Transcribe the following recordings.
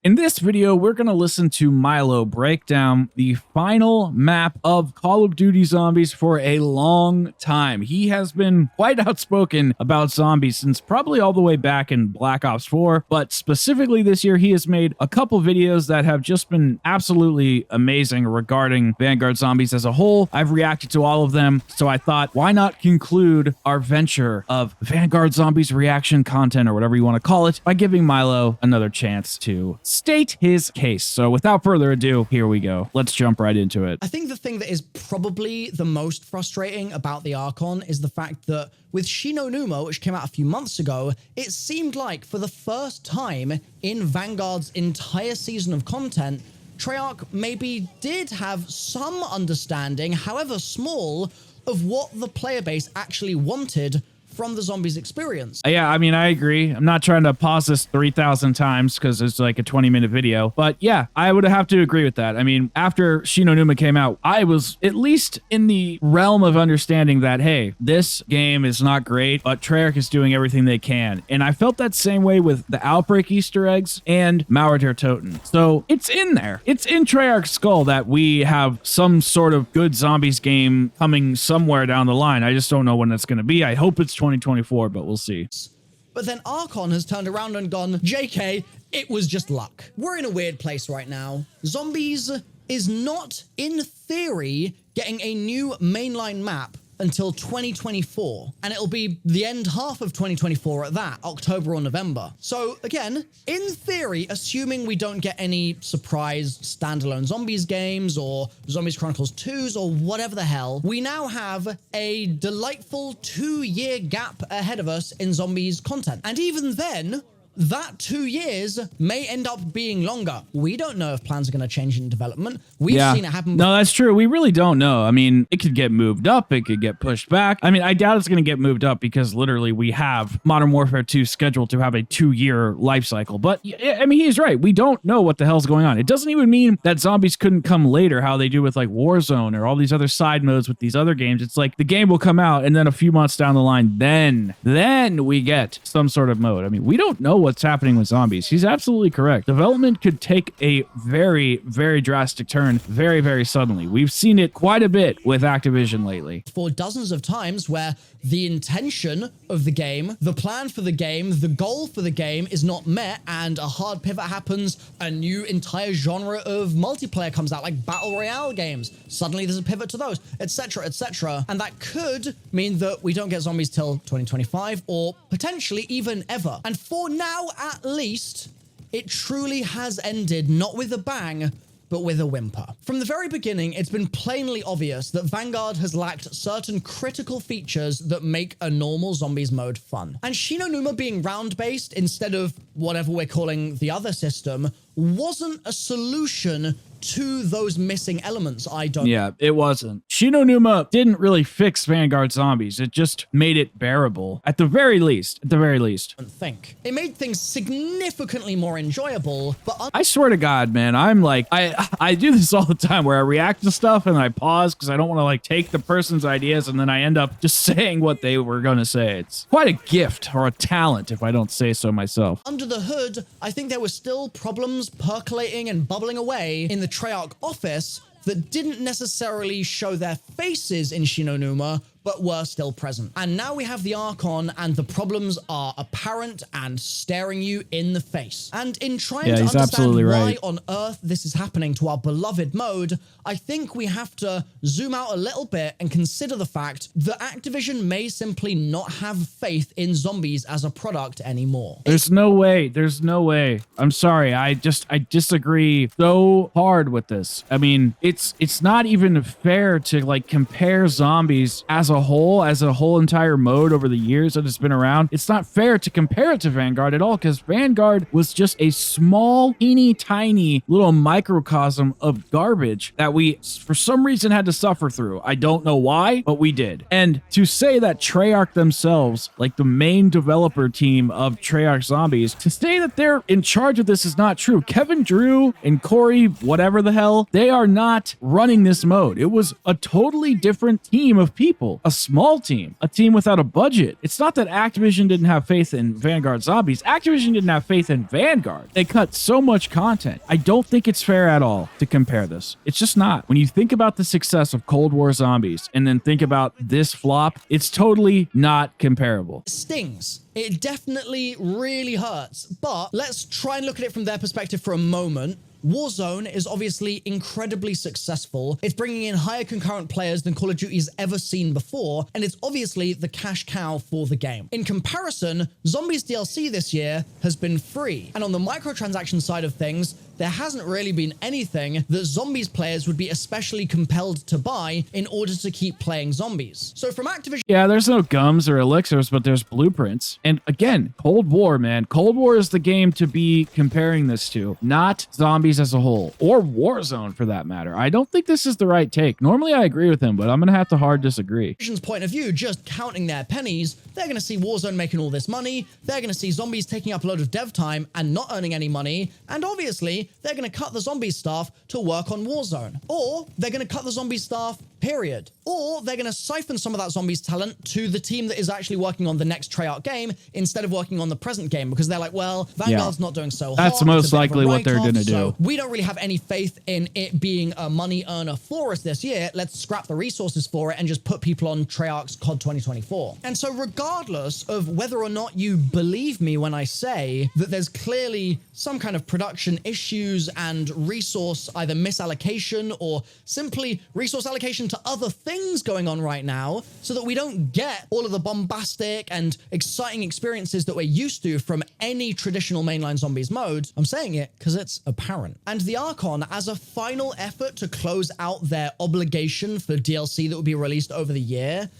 In this video, we're going to listen to Milo break down the final map of Call of Duty Zombies for a long time. He has been quite outspoken about zombies since probably all the way back in Black Ops 4, but specifically this year, he has made a couple videos that have just been absolutely amazing regarding Vanguard Zombies as a whole. I've reacted to all of them, so I thought, why not conclude our venture of Vanguard Zombies reaction content, or whatever you want to call it, by giving Milo another chance to state his case. So without further ado, here we go. Let's jump right into it. I think the thing that is probably the most frustrating about the Archon is the fact that with Shi no Numa, which came out a few months ago, it seemed like for the first time in Vanguard's entire season of content, Treyarch maybe did have some understanding, however small, of what the player base actually wanted from the zombies experience. Yeah, I mean, I agree. I'm not trying to pause this 3,000 times because it's like a 20-minute video, but yeah, I would have to agree with that. I mean, after Shi no Numa came out, I was at least in the realm of understanding that, hey, this game is not great, but Treyarch is doing everything they can. And I felt that same way with the Outbreak Easter eggs and Mauer der Toten. So it's in there. It's in Treyarch's skull that we have some sort of good zombies game coming somewhere down the line. I just don't know when that's going to be. I hope it's 2024, but we'll see. But then Archon has turned around and gone, JK, it was just luck. We're in a weird place right now. Zombies is not, in theory, getting a new mainline map until 2024, and it'll be the end half of 2024 at that, October or November. So again, in theory, assuming we don't get any surprise standalone Zombies games or Zombies Chronicles 2s or whatever the hell, we now have a delightful 2-year gap ahead of us in Zombies content. And even then, that 2 years may end up being longer. We don't know if plans are going to change in development. We've seen it happen. No, that's true. We really don't know. I mean, it could get moved up. It could get pushed back. I mean, I doubt it's going to get moved up because literally we have Modern Warfare 2 scheduled to have a 2-year life cycle. But I mean, he's right. We don't know what the hell's going on. It doesn't even mean that zombies couldn't come later, how they do with like Warzone or all these other side modes with these other games. It's like the game will come out and then a few months down the line, then we get some sort of mode. I mean, we don't know what's happening with zombies. He's absolutely correct. Development could take a very, very drastic turn very, very suddenly. We've seen it quite a bit with Activision lately. For dozens of times where the intention of the game, the plan for the game, the goal for the game is not met and a hard pivot happens, a new entire genre of multiplayer comes out, like Battle Royale games. Suddenly there's a pivot to those, etc., etc. And that could mean that we don't get zombies till 2025 or potentially even ever. And for now, at least, it truly has ended, not with a bang, but with a whimper. From the very beginning, it's been plainly obvious that Vanguard has lacked certain critical features that make a normal zombies mode fun. And Shi no Numa being round-based instead of whatever we're calling the other system wasn't a solution to those missing elements. Yeah, it wasn't. Shi no Numa didn't really fix Vanguard Zombies. It just made it bearable. At the very least. Think. It made things significantly more enjoyable, but I swear to God, man, I'm like, I do this all the time where I react to stuff and I pause because I don't want to like take the person's ideas and then I end up just saying what they were going to say. It's quite a gift or a talent if I don't say so myself. Under the hood, I think there were still problems percolating and bubbling away in the Treyarch office that didn't necessarily show their faces in Shi no Numa, but were still present. And now we have the Archon, and the problems are apparent and staring you in the face. And in trying to understand why on earth this is happening to our beloved mode, I think we have to zoom out a little bit and consider the fact that Activision may simply not have faith in zombies as a product anymore. There's no way. There's no way. I'm sorry. I disagree so hard with this. I mean, it's not even fair to like compare zombies as a whole entire mode over the years that it's been around. It's not fair to compare it to Vanguard at all because Vanguard was just a small, teeny tiny little microcosm of garbage that we for some reason had to suffer through. I don't know why, but we did. And to say that Treyarch themselves, like the main developer team of Treyarch Zombies, to say that they're in charge of this is not true. Kevin Drew and Corey, whatever the hell, they are not running this mode. It was a totally different team of people. a small team, a team without a budget. It's not that Activision didn't have faith in Vanguard Zombies. Activision didn't have faith in Vanguard. They cut so much content. I don't think it's fair at all to compare this. It's just not. When you think about the success of Cold War Zombies and then think about this flop, it's totally not comparable. It stings. It definitely really hurts. But let's try and look at it from their perspective for a moment. Warzone is obviously incredibly successful. It's bringing in higher concurrent players than Call of Duty's ever seen before, and it's obviously the cash cow for the game. In comparison, Zombies DLC this year has been free, and on the microtransaction side of things, there hasn't really been anything that Zombies players would be especially compelled to buy in order to keep playing Zombies. So from Activision... Yeah, there's no gums or elixirs, but there's blueprints. And again, Cold War, man. Cold War is the game to be comparing this to, not Zombies as a whole, or Warzone for that matter. I don't think this is the right take. Normally I agree with him, but I'm going to have to hard disagree. Activision's point of view, just counting their pennies, they're going to see Warzone making all this money, they're going to see Zombies taking up a load of dev time and not earning any money, and obviously they're going to cut the Zombies staff to work on Warzone. Or they're going to cut the Zombies staff, period. Or they're going to siphon some of that Zombies talent to the team that is actually working on the next Treyarch game instead of working on the present game, because they're like, well, Vanguard's not doing so hot. That's most likely what they're going to do. So we don't really have any faith in it being a money earner for us this year. Let's scrap the resources for it and just put people on Treyarch's COD 2024. And so regardless of whether or not you believe me when I say that there's clearly some kind of production issues and resource either misallocation or simply resource allocation to other things going on right now so that we don't get all of the bombastic and exciting experiences that we're used to from any traditional mainline Zombies mode, I'm saying it because it's apparent. And the Archon, as a final effort to close out their obligation for DLC that will be released over the year,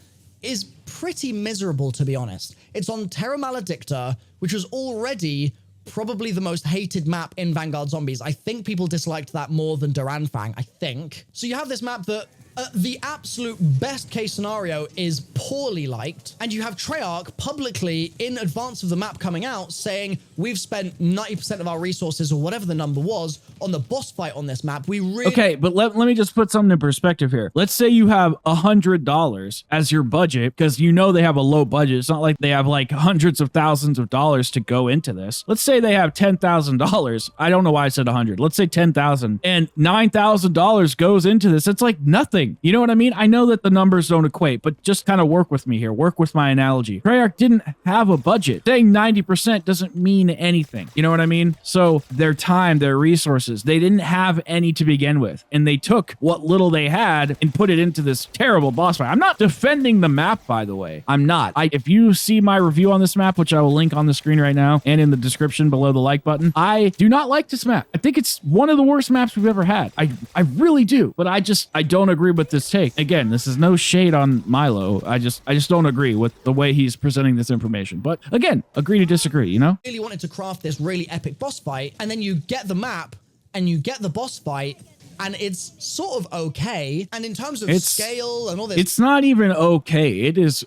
is pretty miserable, to be honest. It's on Terra Maledicta, which was already probably the most hated map in Vanguard Zombies. I think people disliked that more than Duranfang, I think. So you have this map that the absolute best case scenario is poorly liked, and you have Treyarch publicly in advance of the map coming out saying we've spent 90% of our resources or whatever the number was on the boss fight on this map. We really... Okay, but let me just put something in perspective here. Let's say you have $100 as your budget, because you know they have a low budget. It's not like they have like hundreds of thousands of dollars to go into this. Let's say they have $10,000. I don't know why I said 100. Let's say 10,000, and $9,000 goes into this. It's like nothing. You know what I mean? I know that the numbers don't equate, but just kind of work with me here. Work with my analogy. Treyarch didn't have a budget. Saying 90% doesn't mean anything. You know what I mean? So their time, their resources, they didn't have any to begin with. And they took what little they had and put it into this terrible boss fight. I'm not defending the map, by the way. I'm not. If you see my review on this map, which I will link on the screen right now and in the description below the like button, I do not like this map. I think it's one of the worst maps we've ever had. I really do. But I don't agree with this take. Again, this is no shade on Milo. I just don't agree with the way he's presenting this information. But again, agree to disagree, you know? Really wanted to craft this really epic boss fight, and then you get the map and you get the boss fight, and it's sort of okay. And in terms of scale and all this, it's not even okay. It is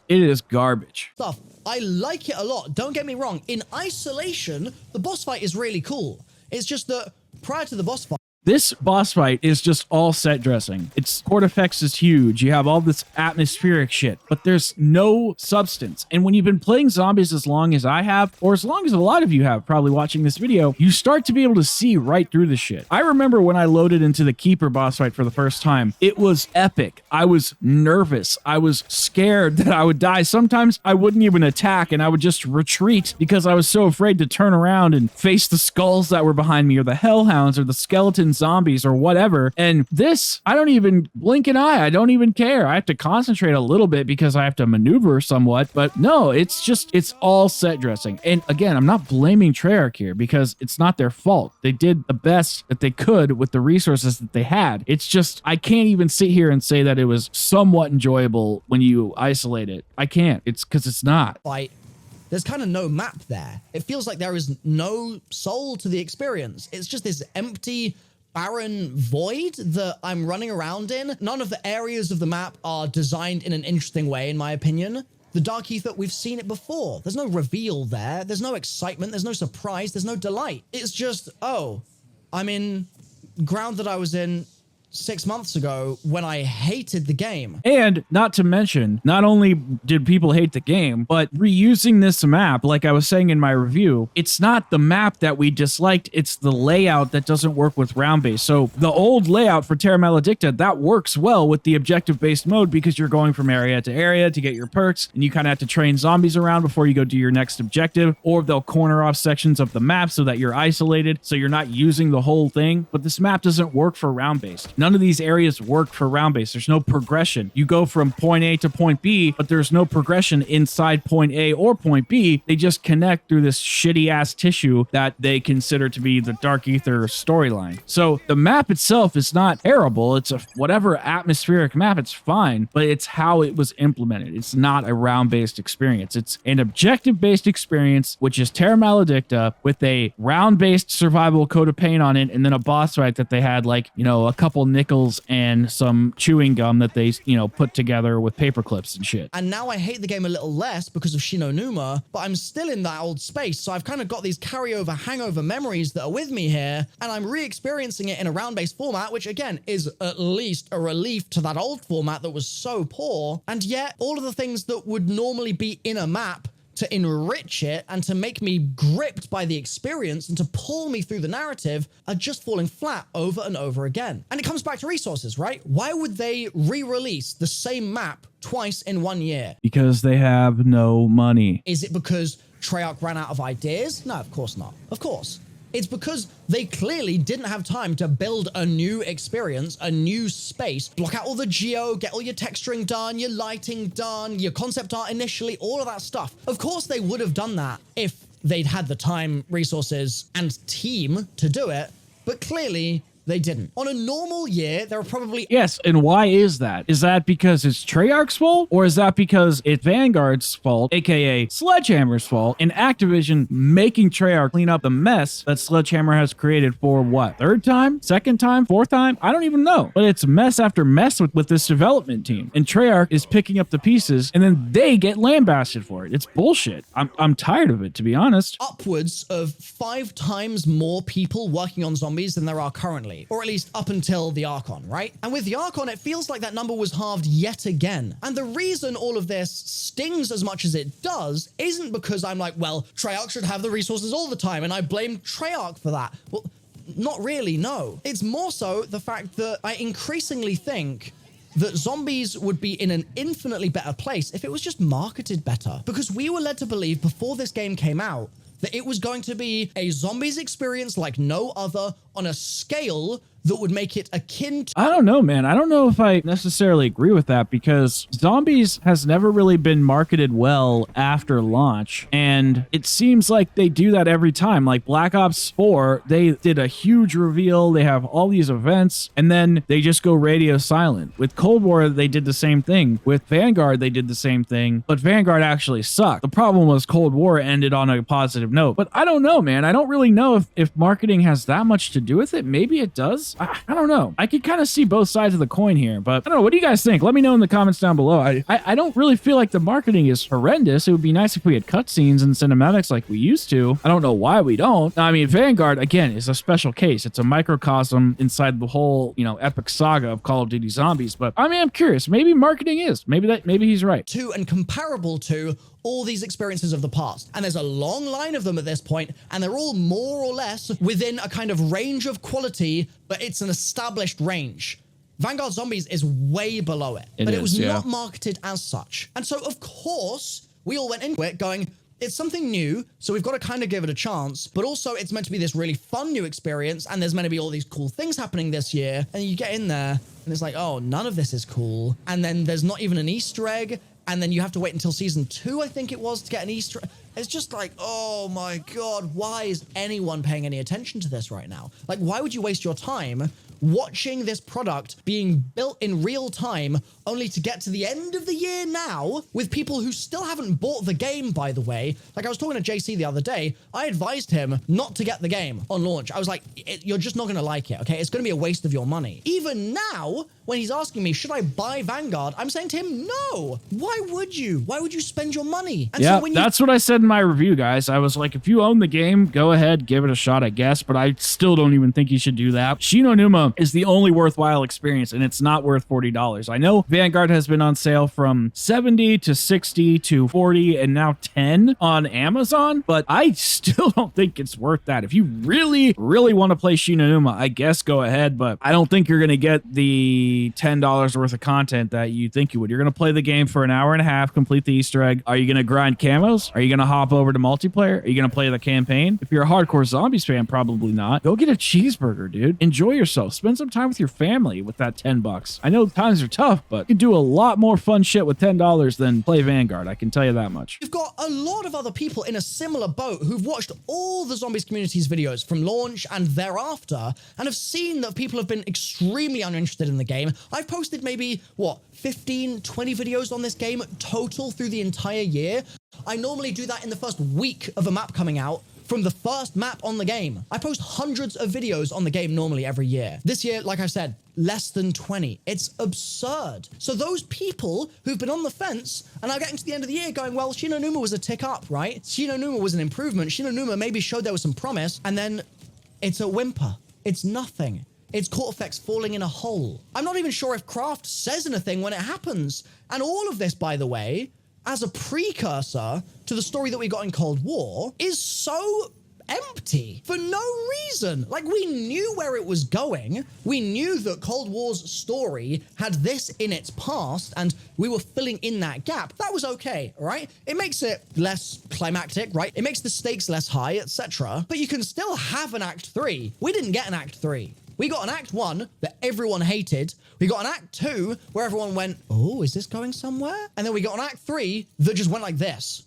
garbage stuff. I like it a lot. Don't get me wrong. In isolation, the boss fight is really cool. It's just that prior to the boss fight, this boss fight is just all set dressing. Its court effects is huge. You have all this atmospheric shit, but there's no substance. And when you've been playing Zombies as long as I have, or as long as a lot of you have probably watching this video, you start to be able to see right through the shit. I remember when I loaded into the Keeper boss fight for the first time, it was epic. I was nervous. I was scared that I would die. Sometimes I wouldn't even attack and I would just retreat because I was so afraid to turn around and face the skulls that were behind me, or the hellhounds, or the skeletons zombies or whatever. And this, I don't even blink an eye. I don't even care. I have to concentrate a little bit because I have to maneuver somewhat, but no, it's all set dressing. And again, I'm not blaming Treyarch here because it's not their fault. They did the best that they could with the resources that they had. It's just, I can't even sit here and say that it was somewhat enjoyable when you isolate it. I can't. It's because it's not. There's kind of no map there. It feels like there is no soul to the experience. It's just this empty, barren void that I'm running around in. None of the areas of the map are designed in an interesting way, in my opinion. The Dark Ether, we've seen it before. There's no reveal there. There's no excitement. There's no surprise. There's no delight. It's just, oh, I'm in ground that I was in 6 months ago when I hated the game. And not to mention, not only did people hate the game, but reusing this map, like I was saying in my review, it's not the map that we disliked, it's the layout that doesn't work with round-based. So the old layout for Terra Maledicta, that works well with the objective-based mode because you're going from area to area to get your perks, and you kind of have to train zombies around before you go do your next objective, or they'll corner off sections of the map so that you're isolated, so you're not using the whole thing. But this map doesn't work for round-based. None of these areas work for round-based. There's no progression. You go from point A to point B, but there's no progression inside point A or point B. They just connect through this shitty-ass tissue that they consider to be the Dark Ether storyline. So the map itself is not terrible. It's a whatever atmospheric map, it's fine, but it's how it was implemented. It's not a round-based experience. It's an objective-based experience, which is Terra Maledicta with a round-based survival coat of paint on it, and then a boss fight that they had, like, you know, a couple nickels and some chewing gum that they, you know, put together with paper clips and shit. And now I hate the game a little less because of Shinonuma, but I'm still in that old space, so I've kind of got these carryover, hangover memories that are with me here, and I'm re-experiencing it in a round-based format, which again is at least a relief to that old format that was so poor, and yet all of the things that would normally be in a map to enrich it and to make me gripped by the experience and to pull me through the narrative are just falling flat over and over again. And it comes back to resources, right? Why would they re-release the same map twice in 1 year? Because they have no money. Is it because Treyarch ran out of ideas? No, of course not. Of course. It's because they clearly didn't have time to build a new experience, a new space, block out all the geo, get all your texturing done, your lighting done, your concept art initially, all of that stuff. Of course they would have done that if they'd had the time, resources, and team to do it, but clearly they didn't. On a normal year, there are probably... Yes, and why is that? Is that because it's Treyarch's fault? Or is that because it's Vanguard's fault, aka Sledgehammer's fault, and Activision making Treyarch clean up the mess that Sledgehammer has created for what? Third time? Second time? Fourth time? I don't even know. But it's mess after mess with this development team. And Treyarch is picking up the pieces, and then they get lambasted for it. It's bullshit. I'm tired of it, to be honest. Upwards of 5 times more people working on zombies than there are currently. Or at least up until the Archon, right? And with the Archon, it feels like that number was halved yet again. And the reason all of this stings as much as it does isn't because I'm like, well, Treyarch should have the resources all the time, and I blame Treyarch for that. Well, not really, no. It's more so the fact that I increasingly think that zombies would be in an infinitely better place if it was just marketed better. Because we were led to believe before this game came out that it was going to be a zombies experience like no other on a scale that would make it akin to... I don't know, man. I don't know if I necessarily agree with that because Zombies has never really been marketed well after launch. And it seems like they do that every time. Like Black Ops 4, they did a huge reveal. They have all these events and then they just go radio silent. With Cold War, they did the same thing. With Vanguard, they did the same thing. But Vanguard actually sucked. The problem was Cold War ended on a positive note. But I don't know, man. I don't really know if marketing has that much to do with it. Maybe it does. I don't know. I could kind of see both sides of the coin here, but I don't know. What do you guys think? Let me know in the comments down below. I don't really feel like the marketing is horrendous. It would be nice if we had cutscenes and cinematics like we used to. I don't know why we don't. I mean, Vanguard, again, is a special case. It's a microcosm inside the whole, you know, epic saga of Call of Duty Zombies. But I mean, I'm curious. Maybe marketing is. Maybe he's right. To and comparable to all these experiences of the past. And there's a long line of them at this point, and they're all more or less within a kind of range of quality, but it's an established range. Vanguard Zombies is way below it, but it was not marketed as such. And so, of course, we all went into it going, it's something new, so we've got to kind of give it a chance, but also it's meant to be this really fun new experience, and there's meant to be all these cool things happening this year, and you get in there, and it's like, oh, none of this is cool, and then there's not even an Easter egg, and then you have to wait until season 2, I think it was, to get an Easter egg. It's just like, oh my God, why is anyone paying any attention to this right now? Like, why would you waste your time watching this product being built in real time only to get to the end of the year now with people who still haven't bought the game, by the way? Like, I was talking to JC the other day. I advised him not to get the game on launch. I was like, you're just not going to like it, okay? It's going to be a waste of your money. Even now, when he's asking me, should I buy Vanguard? I'm saying to him, no. Why would you? Why would you spend your money? And yeah, so when that's what I said said in my review, guys, I was like, if you own the game, go ahead, give it a shot, I guess, but I still don't even think you should do that. Shi no Numa is the only worthwhile experience, and it's not worth $40. I know Vanguard has been on sale from 70 to 60 to 40 and now 10 on Amazon, but I still don't think it's worth that. If you really, really want to play Shi no Numa, I guess go ahead, but I don't think you're going to get the $10 worth of content that you think you would. You're going to play the game for an hour and a half, complete the Easter egg. Are you going to grind camos? Are you going to hop over to multiplayer? Are you going to play the campaign? If you're a hardcore Zombies fan, probably not. Go get a cheeseburger, dude. Enjoy yourself. Spend some time with your family with that $10. I know times are tough, but you can do a lot more fun shit with $10 than play Vanguard. I can tell you that much. You've got a lot of other people in a similar boat who've watched all the Zombies community's videos from launch and thereafter and have seen that people have been extremely uninterested in the game. I've posted maybe, 15, 20 videos on this game total through the entire year. I normally do that in the first week of a map coming out from the first map on the game. I post hundreds of videos on the game normally every year. This year, like I said, less than 20. It's absurd. So those people who've been on the fence and are getting to the end of the year going, well, Shi no Numa was a tick up, right? Shi no Numa was an improvement. Shi no Numa maybe showed there was some promise, and then it's a whimper. It's nothing. It's Cortex falling in a hole. I'm not even sure if Craft says anything when it happens. And all of this, by the way, as a precursor to the story that we got in Cold War, is so empty for no reason. Like, we knew where it was going. We knew that Cold War's story had this in its past, and we were filling in that gap. That was okay, right? It makes it less climactic, right? It makes the stakes less high, etc. But you can still have an Act 3. We didn't get an Act 3. We got an Act 1 that everyone hated. We got an Act 2 where everyone went, oh, is this going somewhere? And then we got an Act 3 that just went like this.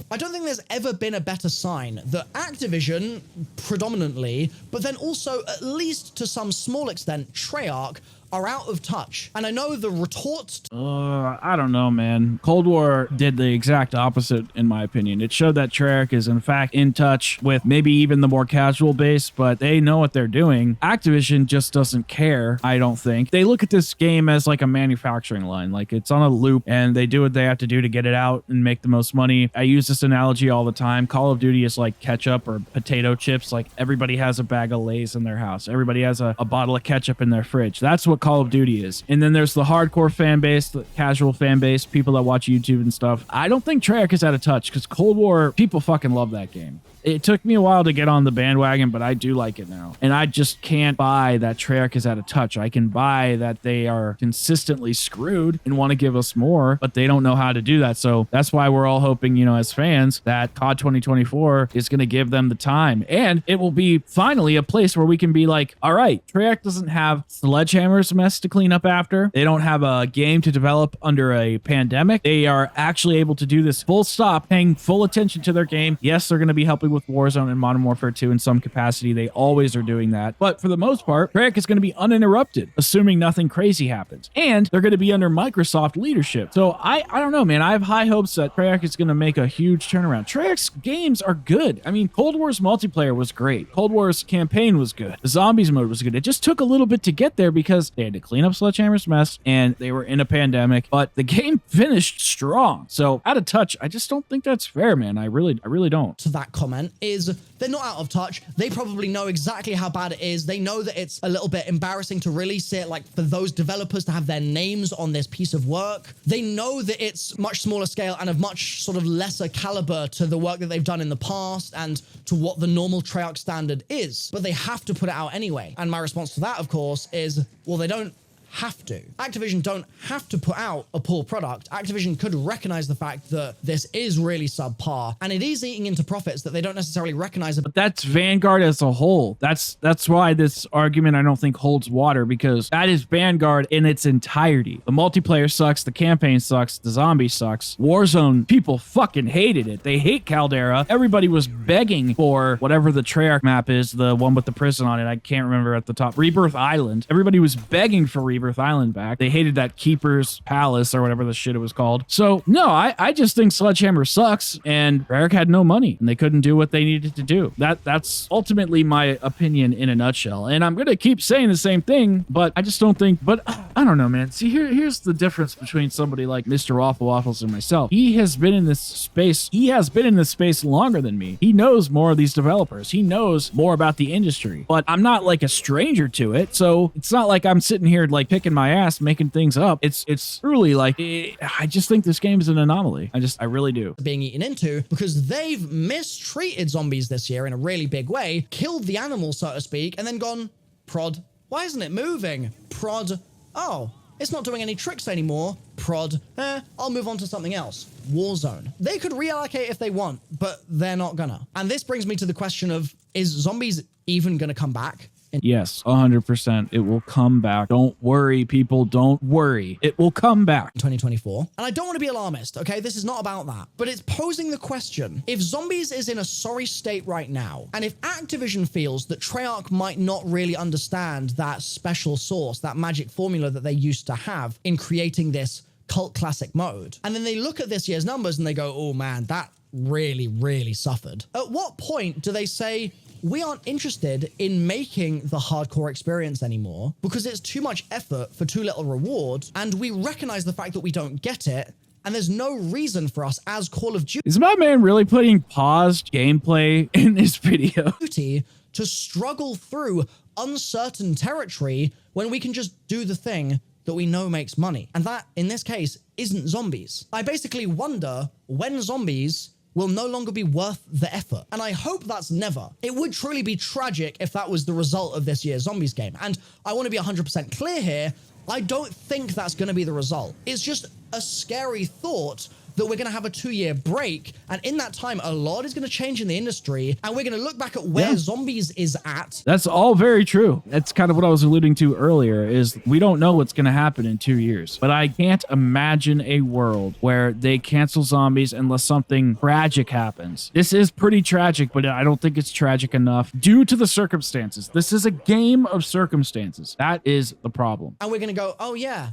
I don't think there's ever been a better sign that Activision, predominantly, but then also, at least to some small extent, Treyarch, are out of touch. And I know the retort... I don't know, man. Cold War did the exact opposite, in my opinion. It showed that Treyarch is, in fact, in touch with maybe even the more casual base, but they know what they're doing. Activision just doesn't care, I don't think. They look at this game as like a manufacturing line. Like, it's on a loop, and they do what they have to do to get it out and make the most money. I use this analogy all the time. Call of Duty is like ketchup or potato chips. Like, everybody has a bag of Lay's in their house. Everybody has a bottle of ketchup in their fridge. That's what Call of Duty is. And then there's the hardcore fan base, the casual fan base, people that watch YouTube and stuff. I don't think Treyarch is out of touch because Cold War, people fucking love that game. It took me a while to get on the bandwagon, but I do like it now. And I just can't buy that Treyarch is out of touch. I can buy that they are consistently screwed and want to give us more, but they don't know how to do that. So that's why we're all hoping, as fans, that COD 2024 is going to give them the time. And it will be finally a place where we can be like, all right, Treyarch doesn't have Sledgehammer's mess to clean up after. They don't have a game to develop under a pandemic. They are actually able to do this full stop, paying full attention to their game. Yes, they're going to be helping with Warzone and Modern Warfare 2 in some capacity. They always are doing that. But for the most part, Treyarch is going to be uninterrupted, assuming nothing crazy happens. And they're going to be under Microsoft leadership. So I don't know, man. I have high hopes that Treyarch is going to make a huge turnaround. Treyarch's games are good. I mean, Cold War's multiplayer was great. Cold War's campaign was good. The Zombies mode was good. It just took a little bit to get there because they had to clean up Sledgehammer's mess and they were in a pandemic, but the game finished strong. So out of touch, I just don't think that's fair, man. I really don't. To that comment is they're not out of touch. They probably know exactly how bad it is. They know that it's a little bit embarrassing to release it, like for those developers to have their names on this piece of work. They know that it's much smaller scale and of much sort of lesser caliber to the work that they've done in the past and to what the normal Treyarch standard is, but they have to put it out anyway. And my response to that, of course, is, well, they don't have to. Activision don't have to put out a poor product. Activision could recognize the fact that this is really subpar and it is eating into profits that they don't necessarily recognize it. But that's Vanguard as a whole. That's why this argument I don't think holds water, because that is Vanguard in its entirety. The multiplayer sucks, the campaign sucks, the zombie sucks. Warzone, people fucking hated it. They hate Caldera. Everybody was begging for whatever the Treyarch map is, the one with the prison on it. I can't remember at the top. Rebirth Island. Everybody was begging for Rebirth Rebirth Island back. They hated that Keeper's Palace or whatever the shit it was called. So no, I just think Sledgehammer sucks, and Treyarch had no money and they couldn't do what they needed to do. That's ultimately my opinion in a nutshell. And I'm gonna keep saying the same thing, but I just don't think. But I don't know, man. See, here's the difference between somebody like MrRoflWaffles and myself. He has been in this space. He has been in this space longer than me. He knows more of these developers. He knows more about the industry. But I'm not like a stranger to it, so it's not like I'm sitting here like picking my ass, making things up. It's truly like I just think this game is an anomaly. I really do. Being eaten into because they've mistreated zombies this year in a really big way, killed the animal, so to speak, and then gone, prod, why isn't it moving? Prod, oh, it's not doing any tricks anymore. Prod, I'll move on to something else. Warzone. They could reallocate if they want, but they're not gonna. And this brings me to the question of, is zombies even gonna come back? Yes, 100%. It will come back. Don't worry, people. Don't worry. It will come back. 2024. And I don't want to be alarmist, okay? This is not about that. But it's posing the question, if Zombies is in a sorry state right now, and if Activision feels that Treyarch might not really understand that special sauce, that magic formula that they used to have in creating this cult classic mode, and then they look at this year's numbers and they go, oh man, that really, really suffered. At what point do they say, we aren't interested in making the hardcore experience anymore because it's too much effort for too little reward, and we recognize the fact that we don't get it, and there's no reason for us as Call of Is my man really putting paused gameplay in this video? Duty to struggle through uncertain territory when we can just do the thing that we know makes money? And that, in this case, isn't zombies. I basically wonder when zombies will no longer be worth the effort. And I hope that's never. It would truly be tragic if that was the result of this year's Zombies game. And I want to be 100% clear here, I don't think that's going to be the result. It's just a scary thought that we're going to have a 2-year break, and in that time, a lot is going to change in the industry, and we're going to look back at where Zombies is at. That's all very true. That's kind of what I was alluding to earlier, is we don't know what's going to happen in 2 years, but I can't imagine a world where they cancel Zombies unless something tragic happens. This is pretty tragic, but I don't think it's tragic enough due to the circumstances. This is a game of circumstances. That is the problem. And we're going to go, oh yeah,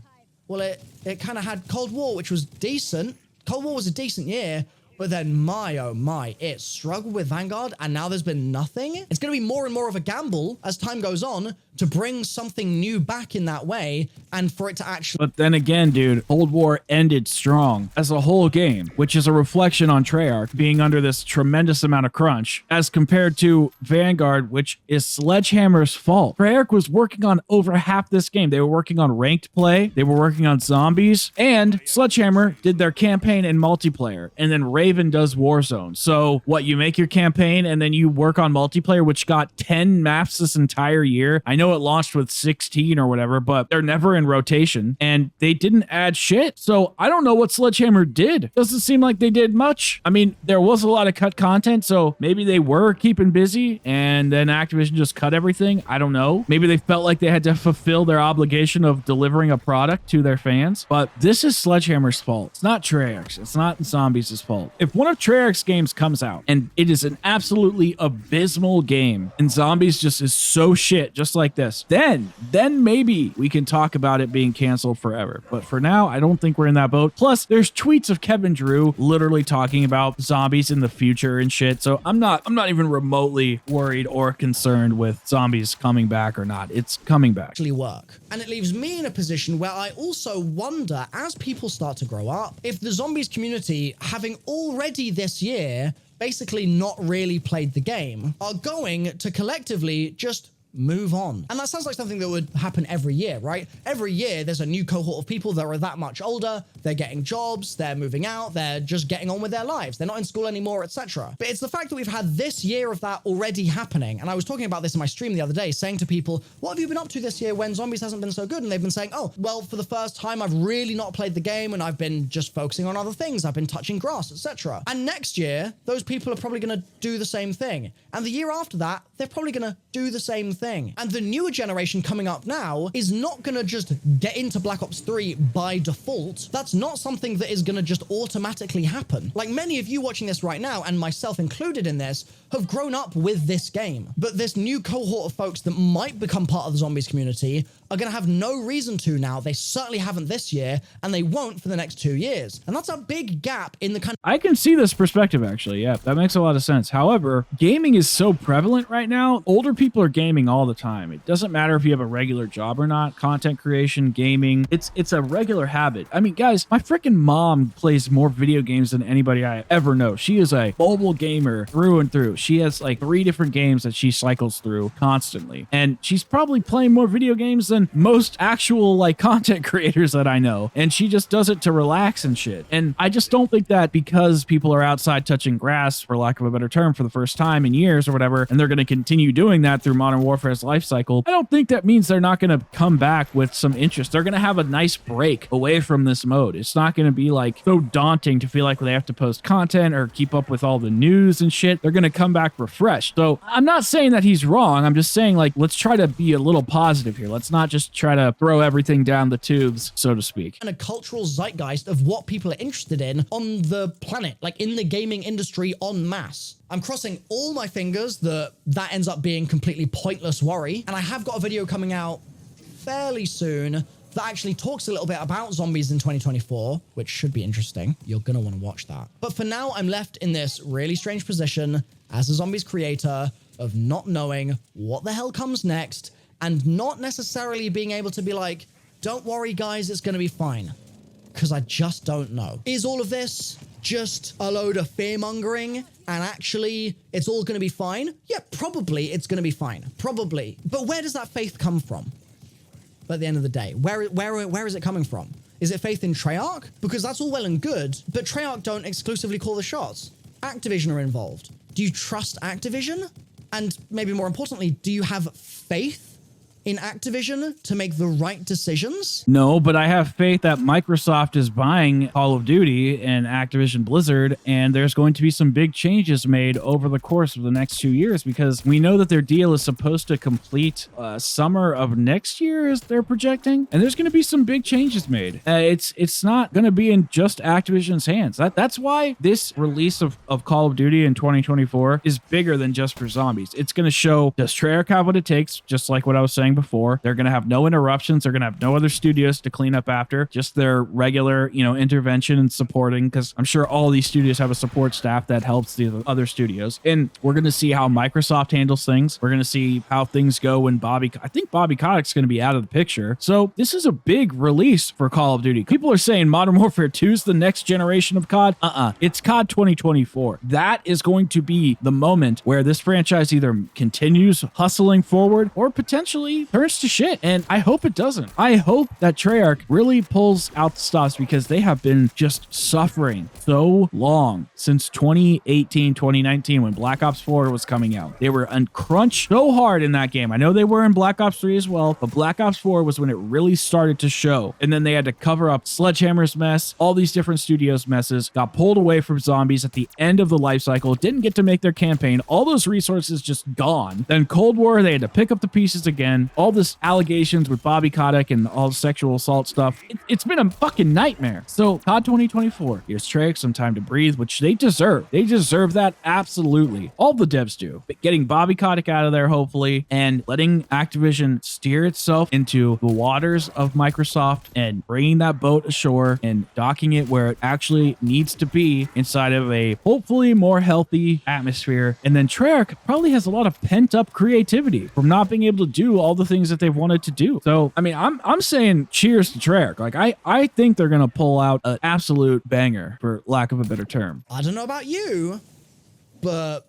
well, it kind of had Cold War, which was decent. Cold War was a decent year, but then my, oh my, it struggled with Vanguard, and now there's been nothing. It's going to be more and more of a gamble as time goes on to bring something new back in that way, and for it to actually... But then again, dude, Cold War ended strong as a whole game, which is a reflection on Treyarch being under this tremendous amount of crunch, as compared to Vanguard, which is Sledgehammer's fault. Treyarch was working on over half this game. They were working on ranked play, they were working on zombies, and Sledgehammer did their campaign and multiplayer, and then Raven does Warzone. So what, you make your campaign and then you work on multiplayer, which got 10 maps this entire year. I know it launched with 16 or whatever, but they're never in rotation, and they didn't add shit. So I don't know what Sledgehammer did. Doesn't seem like they did much. I mean, there was a lot of cut content, so maybe they were keeping busy and then Activision just cut everything. I don't know. Maybe they felt like they had to fulfill their obligation of delivering a product to their fans, but this is Sledgehammer's fault. It's not Treyarch's. It's not Zombies' fault. If one of Treyarch's games comes out and it is an absolutely abysmal game and Zombies just is so shit, just like this, then maybe we can talk about it being canceled forever. But for now, I don't think we're in that boat. Plus, there's tweets of Kevin Drew literally talking about Zombies in the future and shit. So I'm not even remotely worried or concerned with Zombies coming back or not. It's coming back. Actually work. And it leaves me in a position where I also wonder, as people start to grow up, if the Zombies community, having already this year basically not really played the game, are going to collectively just move on. And that sounds like something that would happen every year, right? Every year there's a new cohort of people that are that much older, they're getting jobs, they're moving out, they're just getting on with their lives, they're not in school anymore, etc. But it's the fact that we've had this year of that already happening. And I was talking about this in my stream the other day, saying to people, what have you been up to this year when Zombies hasn't been so good? And they've been saying, oh, well, for the first time I've really not played the game and I've been just focusing on other things, I've been touching grass, etc. And next year those people are probably going to do the same thing, and the year after that they're probably going to do the same thing. And the newer generation coming up now is not gonna just get into Black Ops 3 by default. That's not something that is gonna just automatically happen. Like many of you watching this right now, and myself included in this, have grown up with this game. But this new cohort of folks that might become part of the zombies community are gonna have no reason to now. They certainly haven't this year, and they won't for the next 2 years. And that's a big gap in the kind of— I can see this perspective, actually. Yeah, that makes a lot of sense. However, gaming is so prevalent right now. Older people are gaming all the time. It doesn't matter if you have a regular job or not. Content creation, gaming, it's a regular habit. I mean, guys, my freaking mom plays more video games than anybody I ever know. She is a mobile gamer through and through. She has like 3 different games that she cycles through constantly. And she's probably playing more video games than most actual like content creators that I know. And she just does it to relax and shit. And I just don't think that because people are outside touching grass, for lack of a better term, for the first time in years or whatever, and they're going to continue doing that through Modern Warfare's life cycle, I don't think that means they're not going to come back with some interest. They're going to have a nice break away from this mode. It's not going to be like so daunting to feel like they have to post content or keep up with all the news and shit. They're going to come back refreshed. So I'm not saying that he's wrong. I'm just saying, like, let's try to be a little positive here. Let's not just try to throw everything down the tubes, so to speak. And a cultural zeitgeist of what people are interested in on the planet, like in the gaming industry en masse. I'm crossing all my fingers that ends up being completely pointless worry. And I have got a video coming out fairly soon that actually talks a little bit about zombies in 2024, which should be interesting. You're gonna want to watch that. But for now, I'm left in this really strange position as a zombies creator of not knowing what the hell comes next and not necessarily being able to be like, don't worry guys, it's gonna be fine. Because I just don't know. Is all of this just a load of fear-mongering and actually it's all gonna be fine? Yeah, probably it's gonna be fine. Probably. But where does that faith come from? At the end of the day, where is it coming from? Is it faith in Treyarch? Because that's all well and good, but Treyarch don't exclusively call the shots. Activision are involved. Do you trust Activision? And maybe more importantly, do you have faith in Activision to make the right decisions? No, but I have faith that Microsoft is buying Call of Duty and Activision Blizzard, and there's going to be some big changes made over the course of the next 2 years, because we know that their deal is supposed to complete summer of next year, as they're projecting, and there's going to be some big changes made. It's not going to be in just Activision's hands. That's why this release of Call of Duty in 2024 is bigger than just for zombies. It's going to show, does Treyarch have what it takes, just like what I was saying before. They're going to have no interruptions. They're going to have no other studios to clean up after, just their regular, intervention and supporting, because I'm sure all these studios have a support staff that helps the other studios. And we're going to see how Microsoft handles things. We're going to see how things go when I think Bobby Kotick's going to be out of the picture. So this is a big release for Call of Duty. People are saying Modern Warfare 2 is the next generation of COD. It's COD 2024. That is going to be the moment where this franchise either continues hustling forward or potentially turns to shit. And I hope it doesn't. I hope that Treyarch really pulls out the stops, because they have been just suffering so long since 2018, 2019, when Black Ops 4 was coming out. They were crunched so hard in that game. I know they were in Black Ops 3 as well, but Black Ops 4 was when it really started to show. And then they had to cover up Sledgehammer's mess, all these different studios' messes, got pulled away from zombies at the end of the life cycle, didn't get to make their campaign, all those resources just gone. Then Cold War, they had to pick up the pieces again. All this allegations with Bobby Kotick and all the sexual assault stuff. It's been a fucking nightmare. So COD 2024, here's Treyarch some time to breathe, which they deserve. They deserve that, absolutely. All the devs do. But getting Bobby Kotick out of there, hopefully, and letting Activision steer itself into the waters of Microsoft and bringing that boat ashore and docking it where it actually needs to be, inside of a hopefully more healthy atmosphere. And then Treyarch probably has a lot of pent-up creativity from not being able to do all the things that they've wanted to do. So, I mean, I'm saying cheers to Treyarch. Like, I think they're going to pull out an absolute banger, for lack of a better term. I don't know about you, but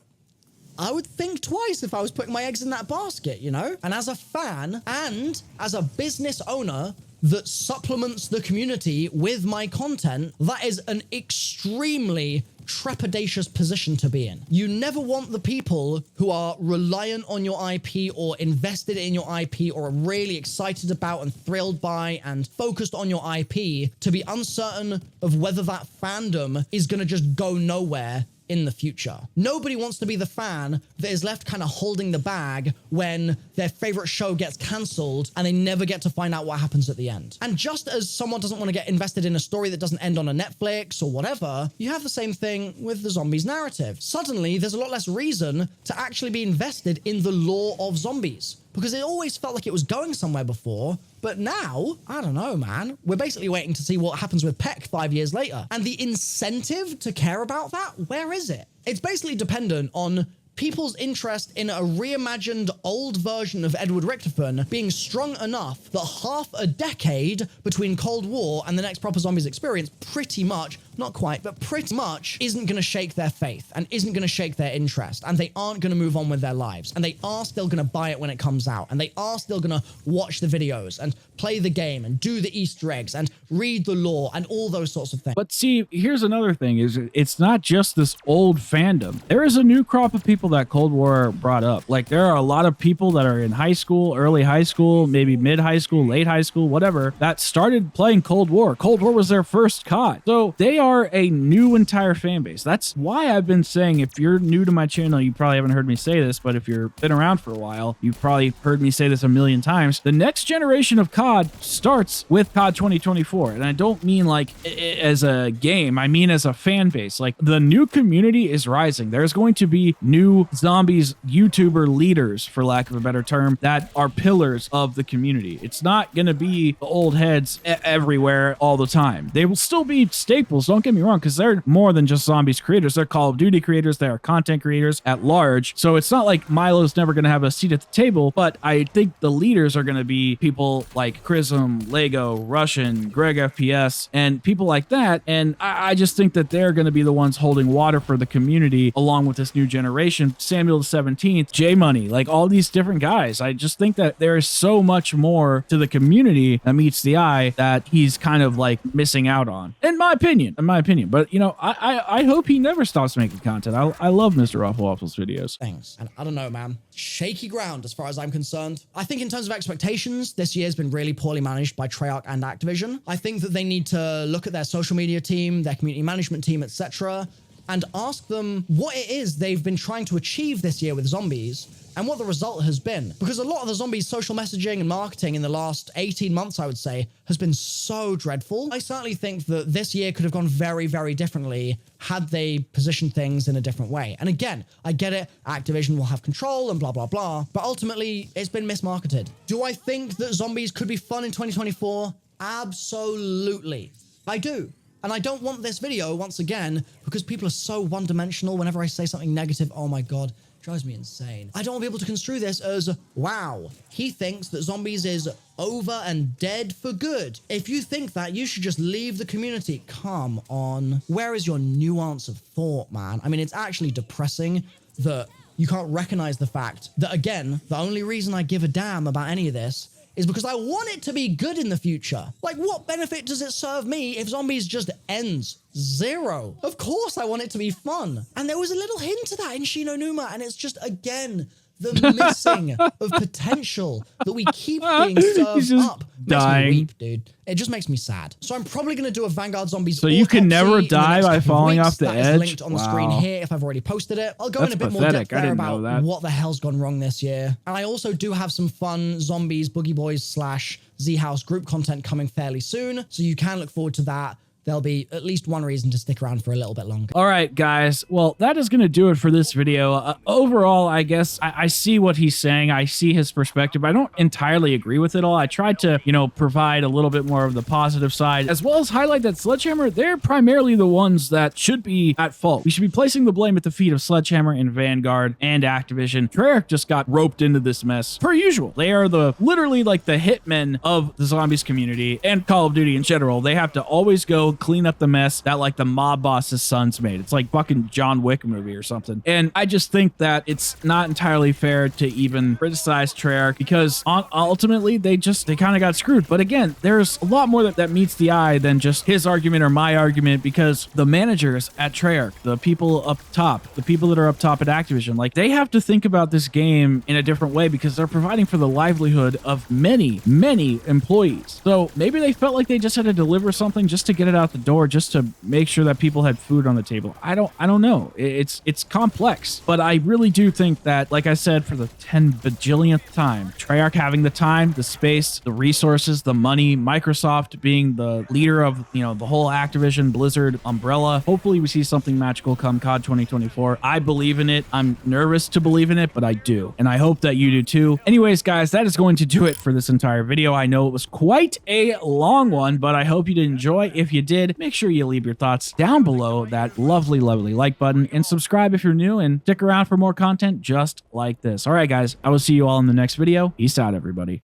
I would think twice if I was putting my eggs in that basket, And as a fan and as a business owner that supplements the community with my content, that is an extremely trepidatious position to be in. You never want the people who are reliant on your IP or invested in your IP or are really excited about and thrilled by and focused on your IP to be uncertain of whether that fandom is going to just go nowhere in the future. Nobody wants to be the fan that is left kind of holding the bag when their favorite show gets cancelled and they never get to find out what happens at the end. And just as someone doesn't want to get invested in a story that doesn't end on a Netflix or whatever, you have the same thing with the zombies narrative. Suddenly, there's a lot less reason to actually be invested in the lore of zombies, because it always felt like it was going somewhere before. But now, I don't know, man. We're basically waiting to see what happens with Peck 5 years later. And the incentive to care about that, where is it? It's basically dependent on people's interest in a reimagined old version of Edward Richterson being strong enough that half a decade between Cold War and the next proper zombies experience pretty much, not quite, but pretty much isn't going to shake their faith and isn't going to shake their interest, and they aren't going to move on with their lives, and they are still going to buy it when it comes out, and they are still going to watch the videos and play the game and do the Easter eggs and read the lore and all those sorts of things. But see, here's another thing, is it's not just this old fandom. There is a new crop of people that Cold War brought up. Like, there are a lot of people that are in high school, early high school, maybe mid high school, late high school, whatever, that started playing Cold War. Cold War was their first COD. So they are a new entire fan base. That's why I've been saying, if you're new to my channel, you probably haven't heard me say this, but if you've been around for a while, you've probably heard me say this a million times. The next generation of COD starts with COD 2024. And I don't mean like as a game, I mean as a fan base. Like, the new community is rising. There's going to be new zombies YouTuber leaders, for lack of a better term, that are pillars of the community. It's not going to be the old heads everywhere all the time. They will still be staples, don't get me wrong, because they're more than just zombies creators. They're Call of Duty creators. They are content creators at large. So it's not like Milo's never going to have a seat at the table, but I think the leaders are going to be people like Chrism, Lego, Russian, Greg FPS, and people like that. And I just think that they're going to be the ones holding water for the community along with this new generation. Samuel the 17th, J Money, like all these different guys. I just think that there is so much more to the community that meets the eye that he's kind of like missing out on, in my opinion. But, you know, I hope he never stops making content. I love MrRoflWaffles videos. Thanks. And I don't know, man. Shaky ground as far as I'm concerned. I think in terms of expectations, this year's been really poorly managed by Treyarch and Activision. I think that they need to look at their social media team, their community management team, etc., and ask them what it is they've been trying to achieve this year with zombies and what the result has been. Because a lot of the zombies' social messaging and marketing in the last 18 months, I would say, has been so dreadful. I certainly think that this year could have gone very, very differently had they positioned things in a different way. And again, I get it, Activision will have control and blah, blah, blah, but ultimately, it's been mismarketed. Do I think that zombies could be fun in 2024? Absolutely. I do. And I don't want this video, once again, because people are so one-dimensional. Whenever I say something negative, oh my God, it drives me insane. I don't want people to construe this as, wow, he thinks that zombies is over and dead for good. If you think that, you should just leave the community. Come on. Where is your nuance of thought, man? I mean, it's actually depressing that you can't recognize the fact that, again, the only reason I give a damn about any of this is because I want it to be good in the future. Like, what benefit does it serve me if zombies just ends? Zero. Of course I want it to be fun. And there was a little hint to that in Shino Numa, and it's just, again, the missing of potential that we keep being served up. Dying. Makes me weep, dude. It just makes me sad. So I'm probably going to do a Vanguard Zombies. So you can never die by falling off the edge? That is linked on the screen here if I've already posted it. I'll go in a bit more depth there about what the hell's gone wrong this year. And I also do have some fun Zombies, Boogie Boys / Z House group content coming fairly soon. So you can look forward to that. There'll be at least one reason to stick around for a little bit longer. All right, guys. Well, that is going to do it for this video. Overall, I guess I see what he's saying. I see his perspective. I don't entirely agree with it all. I tried to, you know, provide a little bit more of the positive side, as well as highlight that Sledgehammer, they're primarily the ones that should be at fault. We should be placing the blame at the feet of Sledgehammer and Vanguard and Activision. Treyarch just got roped into this mess, per usual. They are literally like the hitmen of the zombies community and Call of Duty in general. They have to always go clean up the mess that like the mob boss's sons made. It's like fucking John Wick movie or something. And I just think that it's not entirely fair to even criticize Treyarch, because ultimately they kind of got screwed. But again, there's a lot more that meets the eye than just his argument or my argument, because the managers at Treyarch, the people up top, the people that are up top at Activision, like, they have to think about this game in a different way, because they're providing for the livelihood of many, many employees. So maybe they felt like they just had to deliver something just to get it out out the door just to make sure that people had food on the table. I don't know. It's complex, but I really do think that, like I said, for the 10 bajillionth time, Treyarch having the time, the space, the resources, the money, Microsoft being the leader of, you know, the whole Activision Blizzard umbrella. Hopefully we see something magical come COD 2024. I believe in it. I'm nervous to believe in it, but I do. And I hope that you do too. Anyways, guys, that is going to do it for this entire video. I know it was quite a long one, but I hope you did enjoy. If you did, make sure you leave your thoughts down below that lovely like button, and subscribe if you're new, and stick around for more content just like this. All right, guys, I will see you all in the next video. Peace out, everybody.